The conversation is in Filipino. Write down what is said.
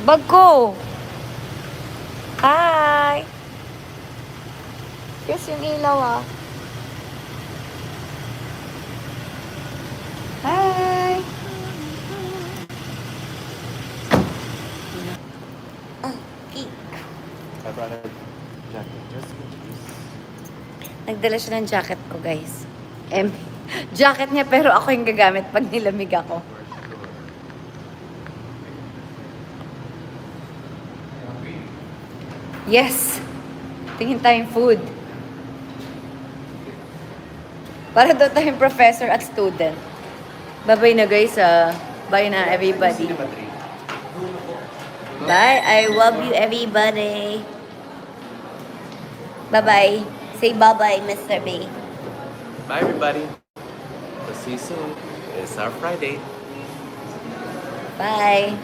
Bag ko. Hi! Yes, yung ilaw ah. Hi! Okay. I brought a jacket just in case. Nagdala siya ng jacket ko, guys. Jacket niya pero ako yung gagamit pag nilamig ako. Yes! Tingin tayong food. Para daw tayong professor at student. Bye-bye na guys ah. Bye na everybody. Bye. I love you everybody. Bye-bye. Say bye-bye, Mr. B. Bye, everybody. We'll see you soon. It's our Friday. Bye.